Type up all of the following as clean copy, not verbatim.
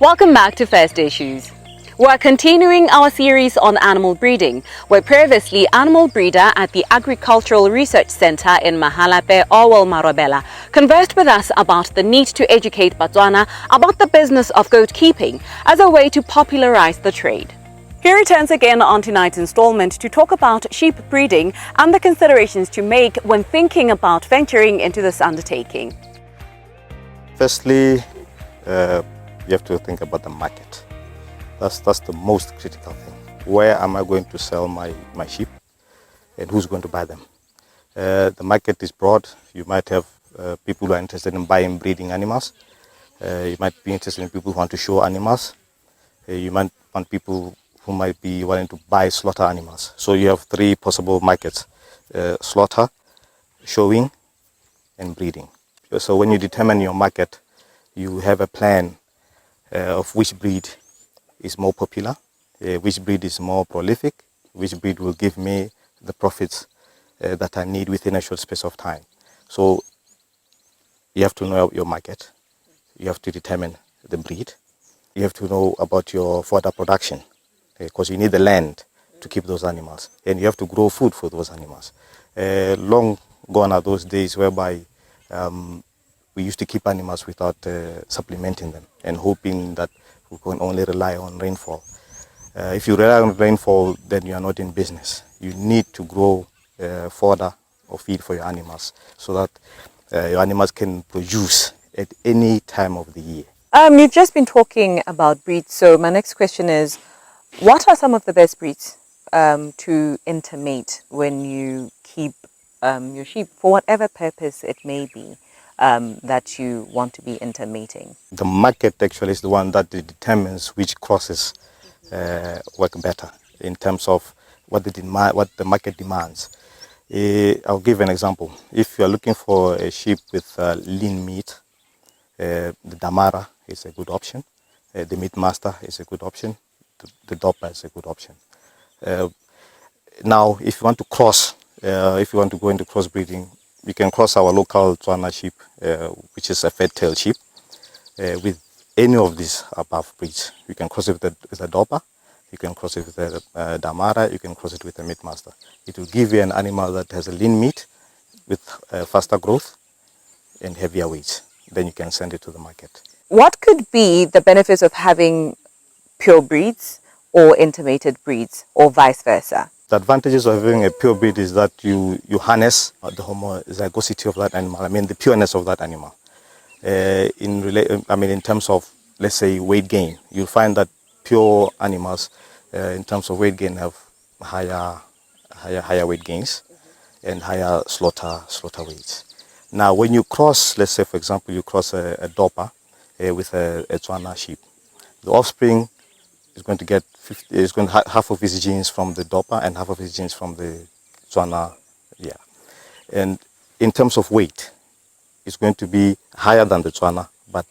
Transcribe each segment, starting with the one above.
Welcome back to First Issues. We're continuing our series on animal breeding, where previously animal breeder at the Agricultural Research Center in Mahalape, Orwell Marobela, conversed with us about the need to educate Botswana about the business of goat keeping as a way to popularize the trade. He returns again on tonight's installment to talk about sheep breeding and the considerations to make when thinking about venturing into this undertaking. Firstly, you have to think about the market. That's the most critical thing. Where am I going to sell my sheep, and who's going to buy them? The market is broad. You might have people who are interested in buying breeding animals. You might be interested in people who want to show animals. You might want people who might be wanting to buy slaughter animals. So you have three possible markets: slaughter, showing, and breeding. So when you determine your market, you have a plan of which breed is more popular, which breed is more prolific, which breed will give me the profits that I need within a short space of time. So you have to know your market, you have to determine the breed, you have to know about your fodder production, because you need the land to keep those animals, and you have to grow food for those animals. Long gone are those days whereby we used to keep animals without supplementing them and hoping that we can only rely on rainfall. If you rely on rainfall, then you are not in business. You need to grow fodder or feed for your animals so that your animals can produce at any time of the year. You've just been talking about breeds, so my next question is, what are some of the best breeds to intermate when you keep your sheep for whatever purpose it may be that you want to be intermating? The market actually is the one that determines which crosses work better in terms of what the market demands. I'll give an example. If you are looking for a sheep with lean meat, the Damara is a good option. The Meat Master is a good option. The Dopa is a good option. Now, if you want to cross, if you want to go into crossbreeding, you can cross our local Tswana sheep, which is a fat-tailed sheep, with any of these above breeds. You can cross it with a Dopa, you can cross it with a Damara, you can cross it with a Meat Master. It will give you an animal that has a lean meat with faster growth and heavier weights. Then you can send it to the market. What could be the benefits of having pure breeds or intermated breeds, or vice versa? The advantages of having a pure breed is that you harness the homozygosity of that animal. I mean, the pureness of that animal. In terms of, let's say, weight gain, you'll find that pure animals, in terms of weight gain, have higher weight gains and higher slaughter weights. Now, when you cross, let's say, for example, you cross a Dopa with a Tswana sheep, the offspring is going to get half of his genes from the Dopa and half of his genes from the Tswana. Yeah. And in terms of weight, it's going to be higher than the Tswana, but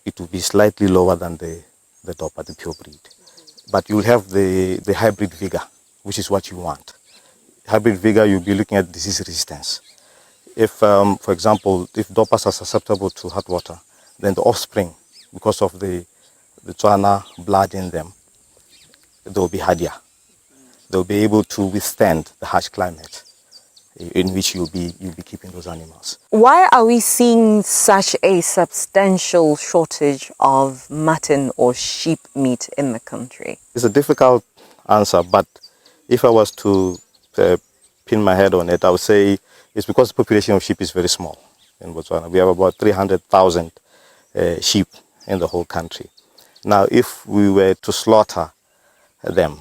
it will be slightly lower than the Dopa, the pure breed. But you'll have the hybrid vigor, which is what you want. Hybrid vigor, you'll be looking at disease resistance. If, for example, if Dopas are susceptible to hot water, then the offspring, because of the Tswana blood in them, they'll be hardier. They'll be able to withstand the harsh climate in which you'll be keeping those animals. Why are we seeing such a substantial shortage of mutton or sheep meat in the country? It's a difficult answer, but if I was to pin my head on it, I would say it's because the population of sheep is very small in Botswana. We have about 300,000 sheep in the whole country. Now, if we were to slaughter them,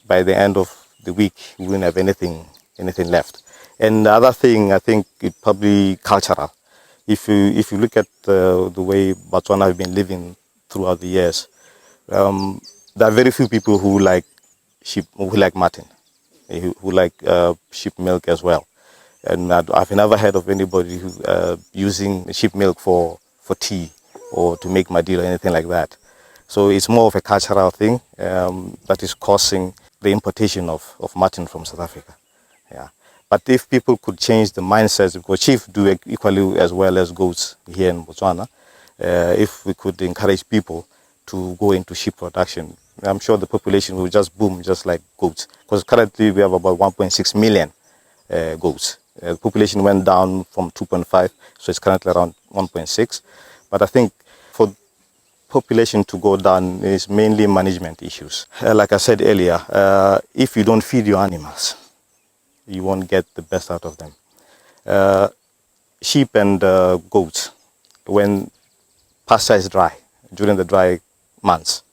by the end of the week, we wouldn't have anything left. And the other thing, I think, it's probably cultural. If you look at the way Botswana have been living throughout the years, there are very few people who like sheep, who like mutton, who like sheep milk as well. And I've never heard of anybody who using sheep milk for tea or to make madil or anything like that. So it's more of a cultural thing that is causing the importation of mutton from South Africa. Yeah. But if people could change the mindsets, because sheep do equally as well as goats here in Botswana, if we could encourage people to go into sheep production, I'm sure the population will just boom, just like goats. Because currently we have about 1.6 million goats. The population went down from 2.5, so it's currently around 1.6. But I think for population to go down is mainly management issues. Like I said earlier, if you don't feed your animals, you won't get the best out of them. Sheep and goats, when pasture is dry, during the dry months,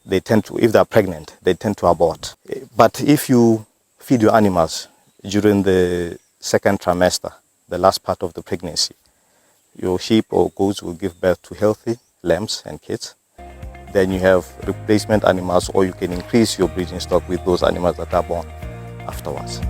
they tend to, if they're pregnant, they tend to abort. But if you feed your animals during the second trimester, the last part of the pregnancy, your sheep or goats will give birth to healthy lambs and kids. Then you have replacement animals, or you can increase your breeding stock with those animals that are born afterwards.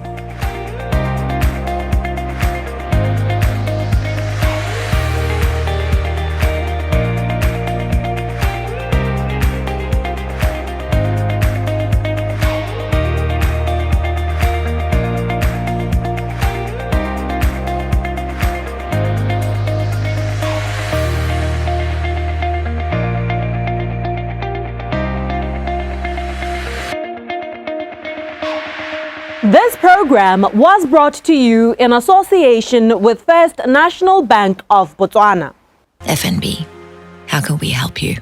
This program was brought to you in association with First National Bank of Botswana. FNB, how can we help you?